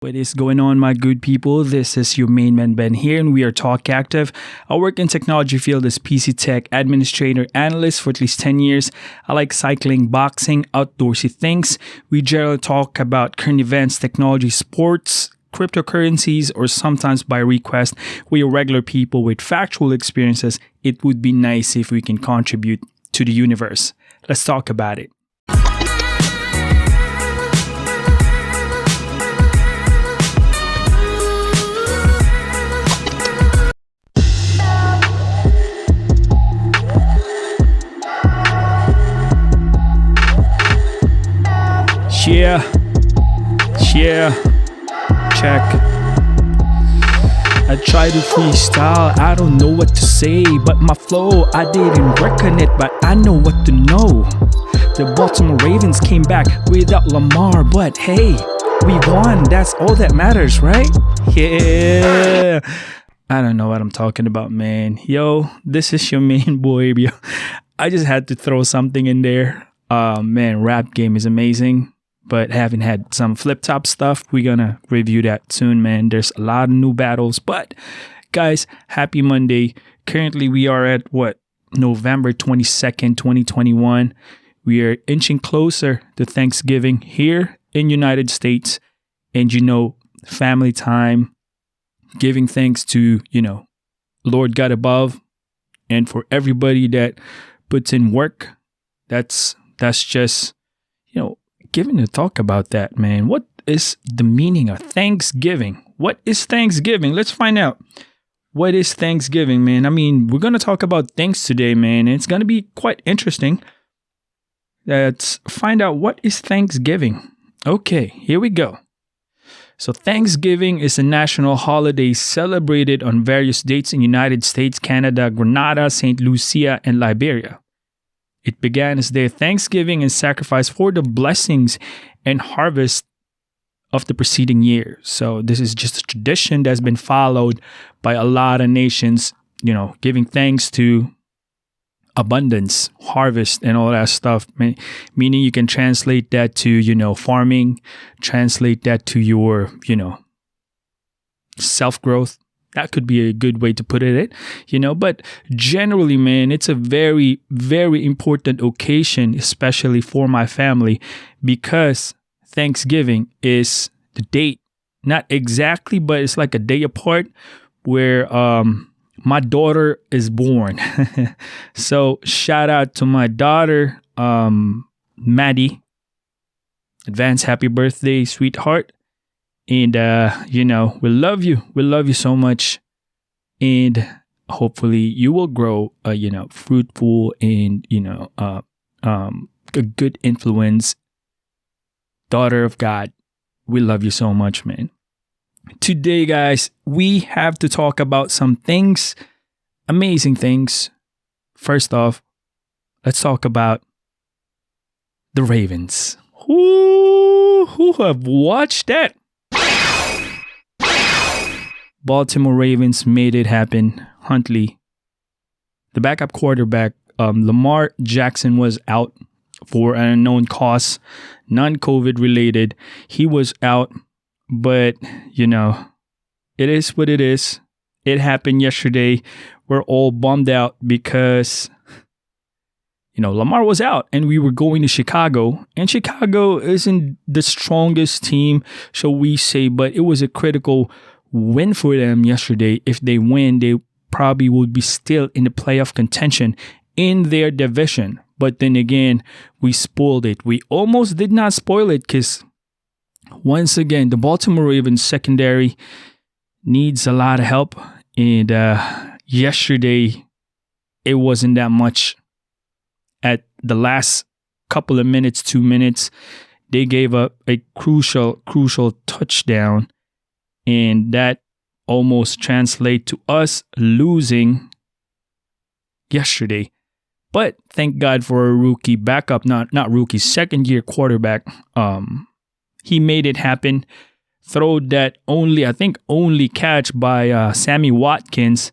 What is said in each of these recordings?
What is going on, my good people? This is your main man Ben here, and we are Talk Active. I work in technology field as PC tech administrator analyst for at least 10 years. I like cycling, boxing, outdoorsy things. We generally talk about current events, technology, sports, cryptocurrencies, or sometimes by request. We are regular people with factual experiences. It would be nice if we can contribute to the universe. Let's talk about it. Yeah, check. I try to freestyle, I don't know what to say, but my flow, I didn't reckon it, but I know what to know. The Baltimore Ravens came back without Lamar, but hey, we won, that's all that matters, right? Yeah. I don't know what I'm talking about, man. Yo, this is your main boy, yo. I just had to throw something in there. Man, rap game is amazing. But haven't had some flip-top stuff. We're gonna review that soon, man. There's a lot of new battles. But, guys, happy Monday. Currently, we are at, November 22nd, 2021. We are inching closer to Thanksgiving here in United States. And, family time, giving thanks to, Lord God above. And for everybody that puts in work, that's just, giving to talk about that, man. What is the meaning of Thanksgiving? What is Thanksgiving? Let's find out. What is Thanksgiving, man? I mean, we're going to talk about things today, man. And it's going to be quite interesting. Let's find out what is Thanksgiving. Okay, here we go. So Thanksgiving is a national holiday celebrated on various dates in United States, Canada, Grenada, St. Lucia, and Liberia. It began as their thanksgiving and sacrifice for the blessings and harvest of the preceding year. So this is just a tradition that's been followed by a lot of nations, giving thanks to abundance, harvest, and all that stuff. Meaning you can translate that to, farming, translate that to your, self-growth. That could be a good way to put it, but generally, man, it's a very, very important occasion, especially for my family, because Thanksgiving is the date, not exactly, but it's like a day apart where my daughter is born. So shout out to my daughter, Maddie. Advance happy birthday, sweetheart. And, we love you. We love you so much. And hopefully you will grow, fruitful and, a good influence. Daughter of God. We love you so much, man. Today, guys, we have to talk about some things, amazing things. First off, let's talk about the Ravens. Who have watched that? Baltimore Ravens made it happen. Huntley, the backup quarterback, Lamar Jackson was out for an unknown cause, non-COVID related. He was out, but, it is what it is. It happened yesterday. We're all bummed out because, Lamar was out and we were going to Chicago. And Chicago isn't the strongest team, shall we say, but it was a critical win for them yesterday. If they win, they probably would be still in the playoff contention in their division. But then again, we spoiled it. We almost did not spoil it because once again, the Baltimore Ravens secondary needs a lot of help. And yesterday, it wasn't that much. At the last couple of minutes, 2 minutes, they gave up a crucial touchdown. And that almost translates to us losing yesterday. But thank God for a rookie backup, not rookie, second-year quarterback. He made it happen. Throw that only catch by Sammy Watkins.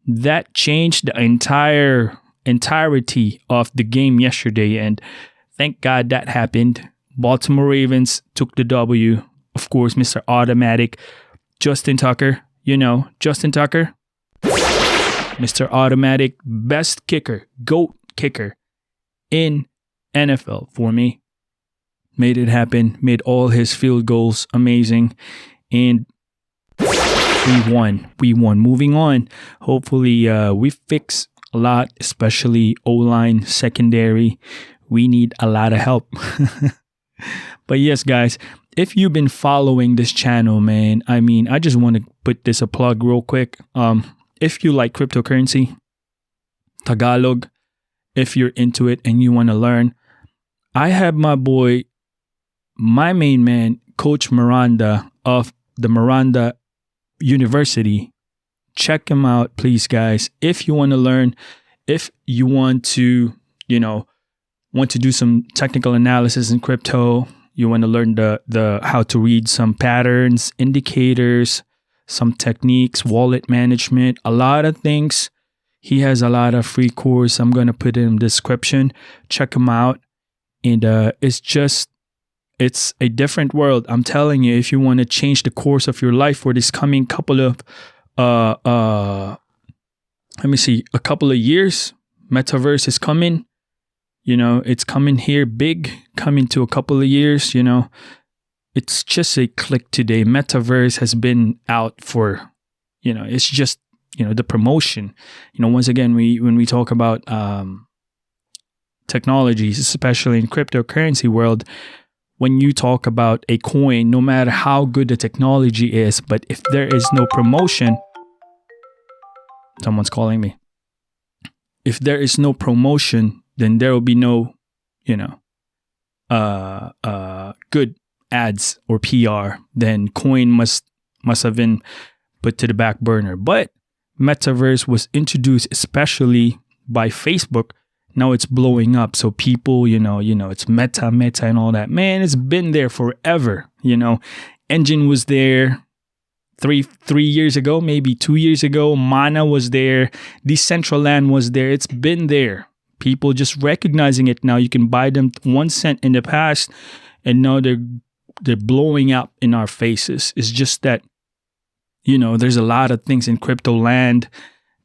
That changed the entirety of the game yesterday. And thank God that happened. Baltimore Ravens took the W. of course, Mr. Automatic, Justin Tucker. You know, Justin Tucker, Mr. Automatic, best kicker, GOAT kicker in NFL for me. Made it happen, made all his field goals amazing, and we won. Moving on. Hopefully, we fix a lot, especially O-line, secondary. We need a lot of help. But yes, guys, if you've been following this channel, man, I mean, I just want to put this a plug real quick. If you like cryptocurrency, Tagalog, if you're into it and you want to learn, I have my boy, my main man, Coach Miranda of the Miranda University. Check him out, please, guys. If you want to learn, if you want to, do some technical analysis in crypto, you want to learn the how to read some patterns, indicators, some techniques, wallet management, a lot of things. He has a lot of free course. I'm going to put it in the description. Check him out. And it's a different world. I'm telling you, if you want to change the course of your life for this coming couple of, a couple of years, metaverse is coming. It's coming here big, coming to a couple of years, It's just a click today. Metaverse has been out for, it's just, the promotion. Once again, when we talk about technologies, especially in cryptocurrency world, when you talk about a coin, no matter how good the technology is, but if there is no promotion, someone's calling me. If there is no promotion, then there will be no, good ads or PR. Then coin must have been put to the back burner. But Metaverse was introduced especially by Facebook. Now it's blowing up. So people, it's meta and all that. Man, it's been there forever. Engine was there three years ago, maybe 2 years ago. Mana was there. Decentraland was there. It's been there. People just recognizing it now. You can buy them 1 cent in the past, and now they're blowing up in our faces. It's just that, there's a lot of things in crypto land.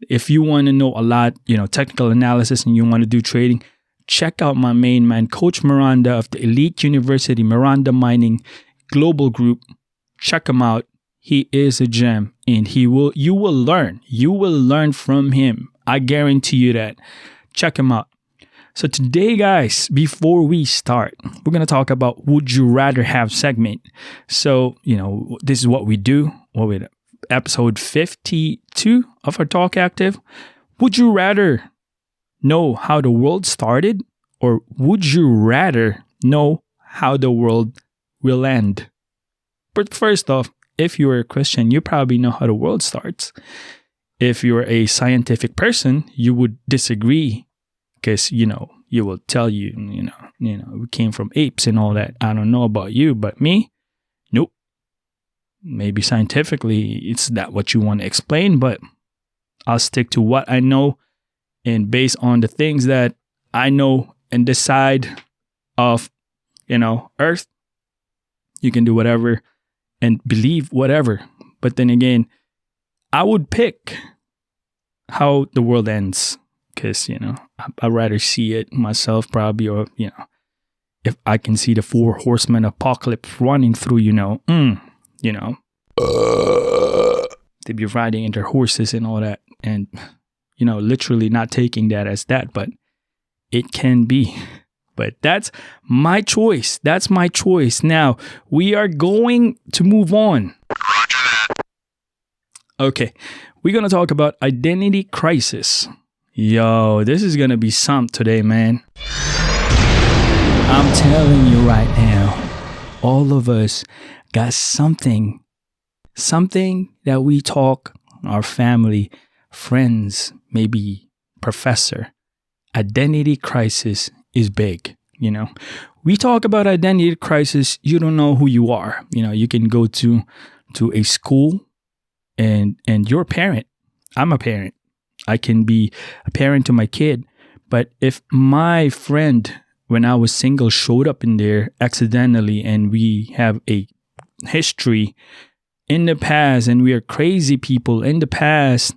If you want to know a lot, technical analysis, and you want to do trading, check out my main man, Coach Miranda of the Elite University, Miranda Mining Global Group. Check him out. He is a gem, and you will learn. You will learn from him. I guarantee you that. Check him out. So today, guys, before we start, we're going to talk about Would You Rather Have segment. So, this is what we do. Episode 52 of our Talk Active. Would you rather know how the world started, or would you rather know how the world will end? But first off, if you're a Christian, you probably know how the world starts. If you're a scientific person, you would disagree, because, you will tell you, we came from apes and all that. I don't know about you, but me, nope. Maybe scientifically, it's that what you want to explain, but I'll stick to what I know, and based on the things that I know and decide of, Earth, you can do whatever and believe whatever. But then again, I would pick how the world ends, because, I'd rather see it myself probably, or, if I can see the 4 horsemen apocalypse running through, they'd be riding into horses and all that, and, literally not taking that as that, but it can be. But that's my choice. That's my choice. Now, we are going to move on. Okay, we're going to talk about identity crisis. Yo, this is going to be something today, man. I'm telling you right now, all of us got something that we talk, our family, friends, maybe professor. Identity crisis is big, We talk about identity crisis, you don't know who you are. You can go to a school and you're a parent. I'm a parent. I can be a parent to my kid. But if my friend, when I was single, showed up in there accidentally, and we have a history in the past, and we are crazy people in the past,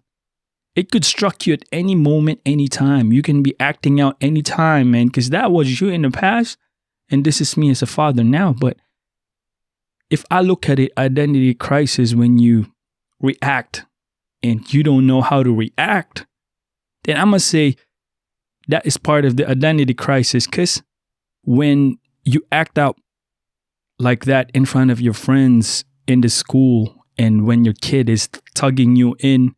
it could struck you at any moment, anytime. You can be acting out anytime, man, because that was you in the past, and this is me as a father now. But if I look at it, identity crisis, when you react and you don't know how to react, then I'm going to say that is part of the identity crisis. Because when you act out like that in front of your friends in the school, and when your kid is tugging you in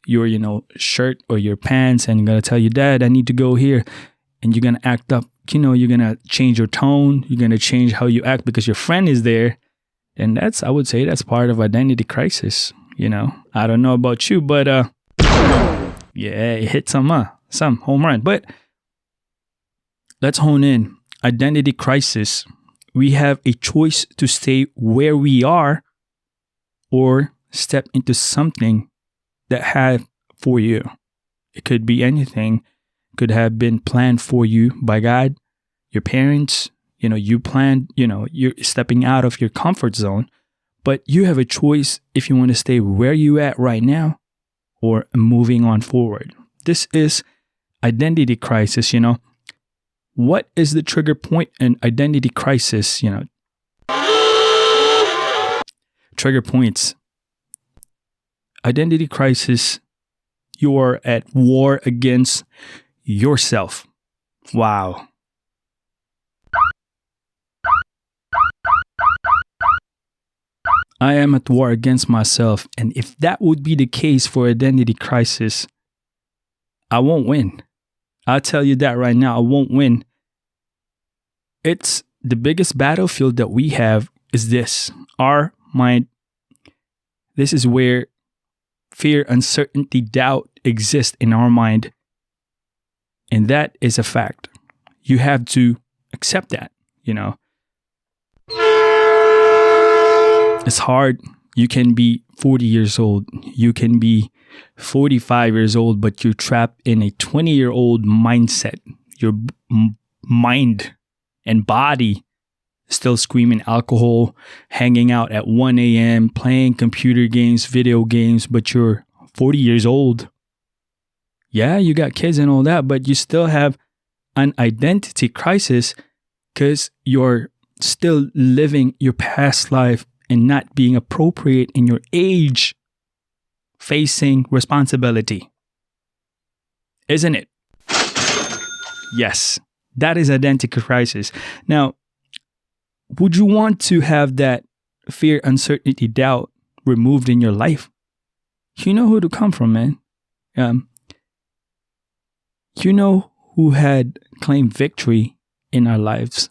your, shirt or your pants, and you're going to tell your dad, I need to go here, and you're going to act up, you're going to change your tone, you're going to change how you act because your friend is there. And I would say that's part of identity crisis. I don't know about you, but yeah, it hit some home run. But let's hone in. Identity crisis. We have a choice to stay where we are or step into something that had for you. It could be anything. Could have been planned for you by God, your parents. You planned, you're stepping out of your comfort zone, but you have a choice if you want to stay where you at right now or moving on forward. This is identity crisis, What is the trigger point in identity crisis, Trigger points. Identity crisis, you are at war against yourself. Wow. I am at war against myself. And if that would be the case for identity crisis, I won't win. I'll tell you that right now. I won't win. It's the biggest battlefield that we have is this. Our mind. This is where fear, uncertainty, doubt exist in our mind. And that is a fact. You have to accept that, It's hard. You can be 40 years old. You can be 45 years old, but you're trapped in a 20-year-old mindset. Your mind and body still screaming alcohol, hanging out at 1 a.m., playing computer games, video games, but you're 40 years old. Yeah, you got kids and all that, but you still have an identity crisis because you're still living your past life and not being appropriate in your age, facing responsibility. Isn't it? Yes, that is identity crisis. Now, would you want to have that fear, uncertainty, doubt removed in your life? You know who to come from, man. You know who had claimed victory in our lives.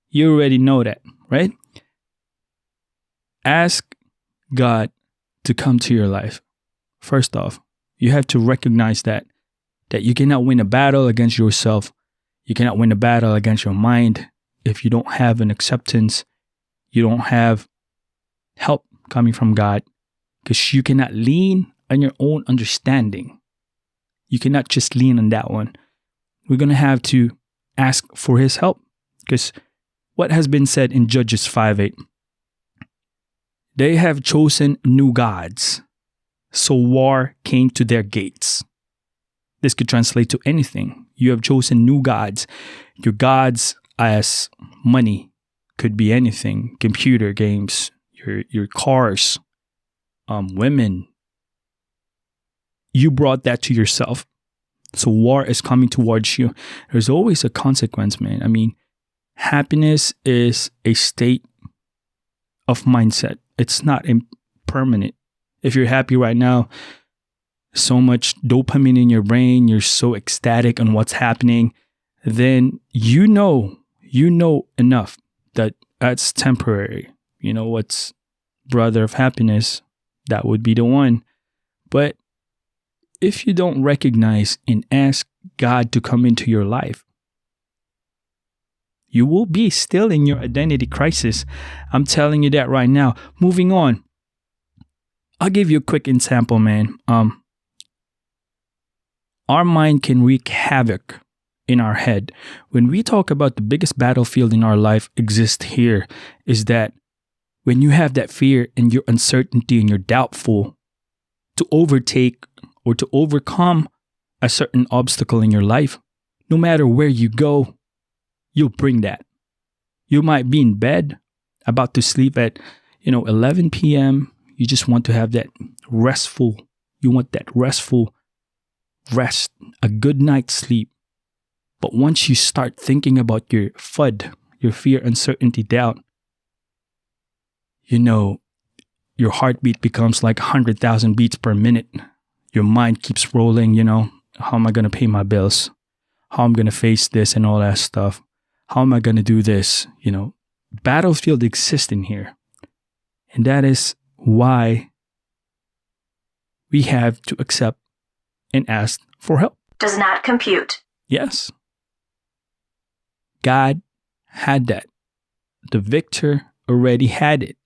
You already know that, right? Ask God to come to your life. First off, you have to recognize that you cannot win a battle against yourself. You cannot win a battle against your mind if you don't have an acceptance. You don't have help coming from God, because you cannot lean on your own understanding. You cannot just lean on that one. We're going to have to ask for his help, because what has been said in Judges 5:8, they have chosen new gods, so war came to their gates. This could translate to anything. You have chosen new gods. Your gods as money could be anything. Computer games, your cars, women. You brought that to yourself. So war is coming towards you. There's always a consequence, man. I mean, happiness is a state of mindset. It's not permanent. If you're happy right now, so much dopamine in your brain, you're so ecstatic on what's happening, then you know enough that that's temporary. You know what's brother of happiness? That would be the one. But if you don't recognize and ask God to come into your life, you will be still in your identity crisis. I'm telling you that right now. Moving on. I'll give you a quick example, man. Our mind can wreak havoc in our head. When we talk about the biggest battlefield in our life exists here, is that when you have that fear and your uncertainty and you're doubtful to overtake or to overcome a certain obstacle in your life, no matter where you go, you'll bring that. You might be in bed, about to sleep at, 11 p.m. You just want to have that restful rest, a good night's sleep. But once you start thinking about your FUD, your fear, uncertainty, doubt, your heartbeat becomes like 100,000 beats per minute. Your mind keeps rolling, how am I going to pay my bills? How am I going to face this and all that stuff? How am I going to do this? Battlefield exists in here. And that is why we have to accept and ask for help. Does not compute. Yes. God had that. The victor already had it.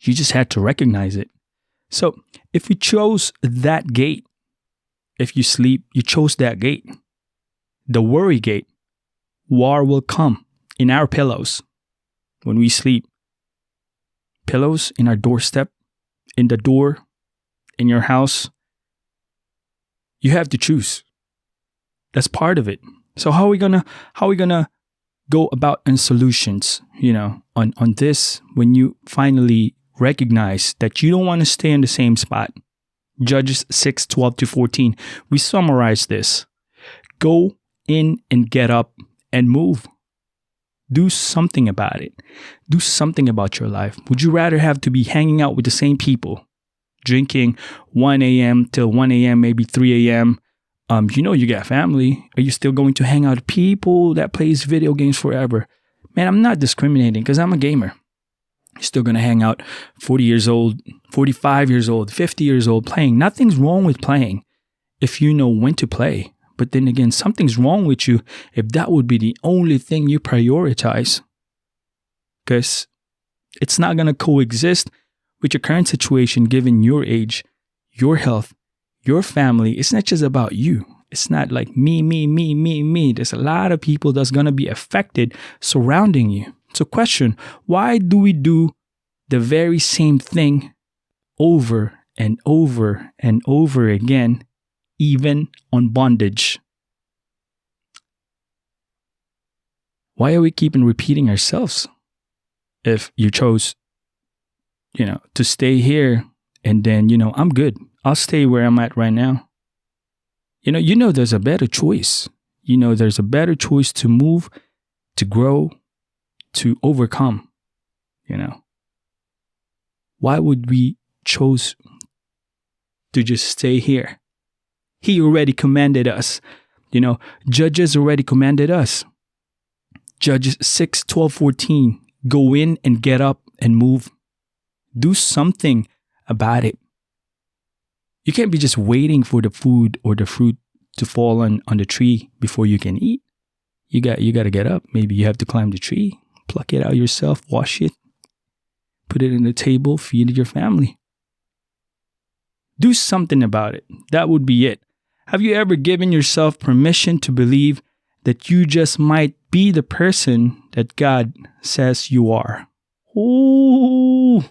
You just had to recognize it. So if you chose that gate, if you sleep, you chose that gate. The worry gate, war will come in our pillows when we sleep. Pillows in our doorstep, in the door, in your house. You have to choose. That's part of it. So how are we gonna go about in solutions, on this when you finally recognize that you don't want to stay in the same spot? Judges 6:12-14. We summarize this. Go in and get up and move. Do something about it. Do something about your life. Would you rather have to be hanging out with the same people, drinking 1 a.m. till 1 a.m., maybe 3 a.m.? You got family. Are you still going to hang out with people that plays video games forever? Man, I'm not discriminating because I'm a gamer. You're still going to hang out 40 years old, 45 years old, 50 years old playing. Nothing's wrong with playing if you know when to play. But then again, something's wrong with you if that would be the only thing you prioritize. Because it's not going to coexist with your current situation given your age, your health, your family. It's not just about you. It's not like me. There's a lot of people that's going to be affected surrounding you. So question, why do we do the very same thing over and over and over again, even on bondage? Why are we keeping repeating ourselves? If you chose, to stay here and then, I'm good. I'll stay where I'm at right now. There's a better choice. There's a better choice to move, to grow, to overcome. Why would we chose to just stay here? He already commanded us. Judges already commanded us. Judges 6:12-14. Go in and get up and move. Do something about it. You can't be just waiting for the food or the fruit to fall on the tree before you can eat. You got to get up. Maybe you have to climb the tree, pluck it out yourself, wash it, put it in the table, feed your family. Do something about it. That would be it. Have you ever given yourself permission to believe that you just might be the person that God says you are? Ooh.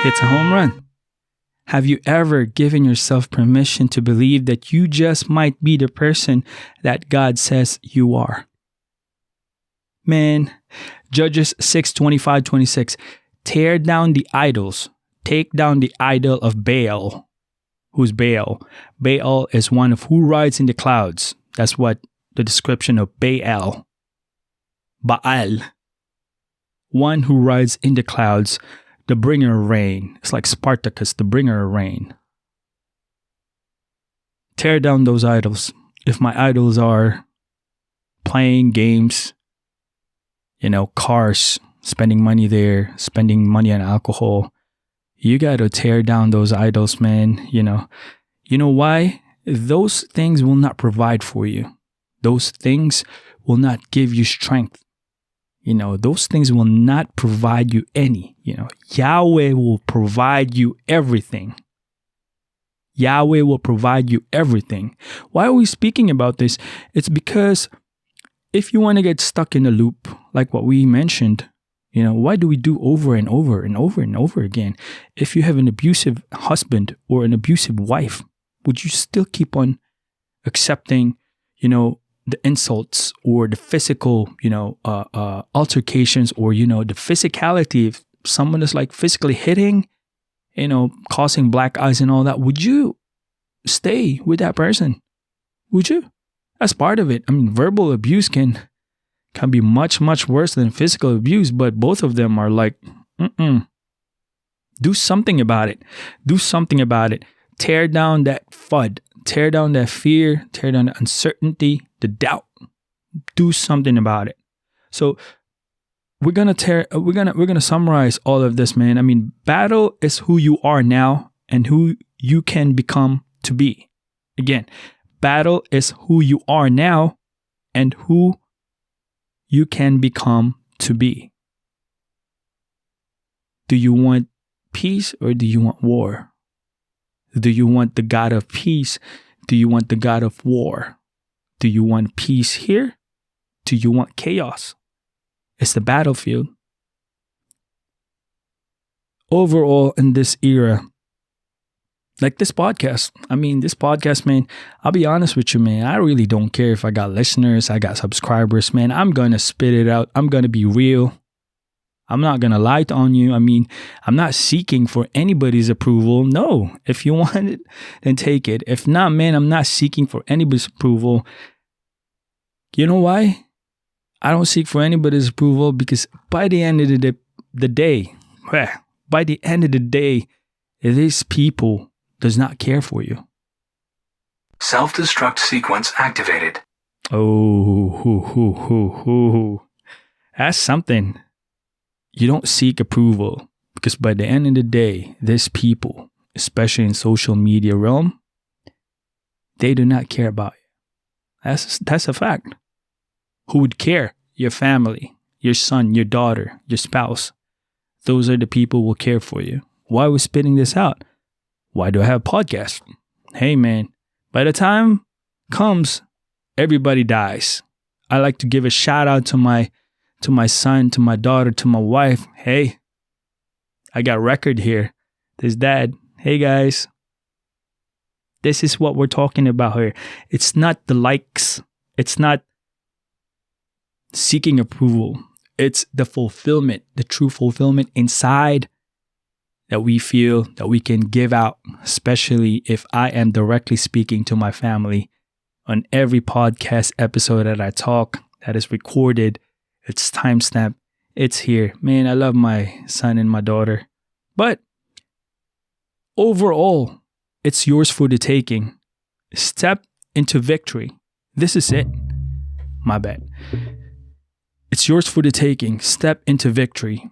It's a home run. Have you ever given yourself permission to believe that you just might be the person that God says you are? Man, Judges 6:25-26. Tear down the idols. Take down the idol of Baal. Who's Baal? Baal is one of who rides in the clouds. That's what the description of Baal. Baal. One who rides in the clouds. The bringer of rain. It's like Spartacus, the bringer of rain. Tear down those idols. If my idols are playing games, cars, spending money there, spending money on alcohol, you got to tear down those idols, man. You know why? Those things will not provide for you. Those things will not give you strength. Those things will not provide you any. Yahweh will provide you everything. Yahweh will provide you everything. Why are we speaking about this? It's because if you want to get stuck in a loop, like what we mentioned, why do we do over and over and over and over again? If you have an abusive husband or an abusive wife, would you still keep on accepting, the insults or the physical, altercations, or, the physicality? If someone is like physically hitting, causing black eyes and all that, would you stay with that person? Would you? That's part of it. I mean, verbal abuse can be much, much worse than physical abuse, but both of them are like, do something about it. Do something about it. Tear down that FUD. Tear down that fear. Tear down the uncertainty, the doubt. Do something about it. So we're gonna summarize all of this, man. I mean, battle is who you are now and who you can become to be. Again, battle is who you are now and who you can become to be. Do you want peace or do you want war? Do you want the God of peace? Do you want the God of war? Do you want peace here? Do you want chaos? It's the battlefield. Overall, in this era, like this podcast, man, I'll be honest with you, man. I really don't care if I got listeners, I got subscribers, man. I'm going to spit it out. I'm going to be real. I'm not going to lie on you. I mean, I'm not seeking for anybody's approval. No, if you want it, then take it. If not, man, I'm not seeking for anybody's approval. You know why? I don't seek for anybody's approval because by the end of the day, these people does not care for you. Self-destruct sequence activated. Oh, that's something. You don't seek approval because by the end of the day, these people, especially in social media realm, they do not care about you. That's a fact. Who would care? Your family, your son, your daughter, your spouse. Those are the people who will care for you. Why are we spitting this out? Why do I have a podcast? Hey, man, by the time comes, everybody dies. I like to give a shout out to my son, to my daughter, to my wife. Hey, I got record here. This dad. Hey, guys. This is what we're talking about here. It's not the likes. It's not seeking approval. It's the fulfillment, the true fulfillment inside that we feel that we can give out, especially if I am directly speaking to my family on every podcast episode that I talk, that is recorded. It's timestamp. It's here. Man, I love my son and my daughter. But overall, it's yours for the taking. Step into victory. This is it. My bad. It's yours for the taking. Step into victory.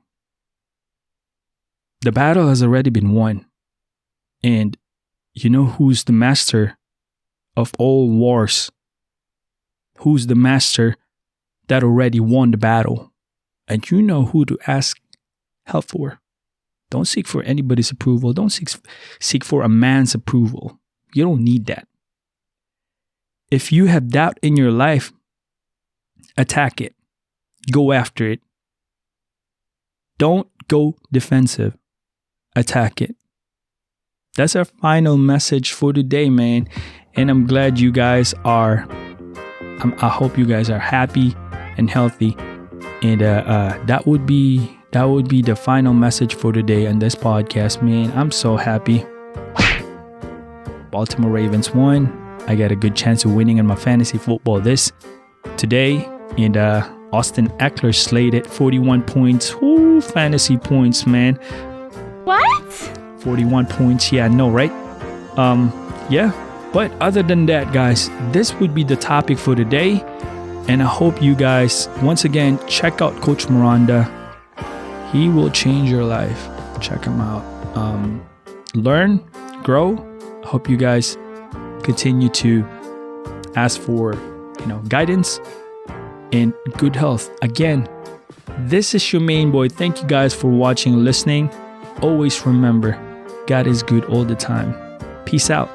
The battle has already been won. And you know who's the master of all wars? Who's the master that already won the battle? And you know who to ask help for. Don't seek for anybody's approval. Don't seek for a man's approval. You don't need that. If you have doubt in your life, attack it. Go after it. Don't go defensive. Attack it. That's our final message for today, man. And I'm glad you guys are, I hope you guys are happy and healthy. And that would be the final message for today on this podcast, man. I'm so happy. Baltimore Ravens won. I got a good chance of winning in my fantasy football today. And Austin Eckler slated 41 points. Ooh, fantasy points, man. What? 41 points. Yeah, I know, right? Yeah. But other than that, guys, this would be the topic for today. And I hope you guys, once again, check out Coach Miranda. He will change your life. Check him out. Learn, grow. I hope you guys continue to ask for, guidance and good health. Again, this is your main boy. Thank you guys for watching and listening. Always remember, God is good all the time. Peace out.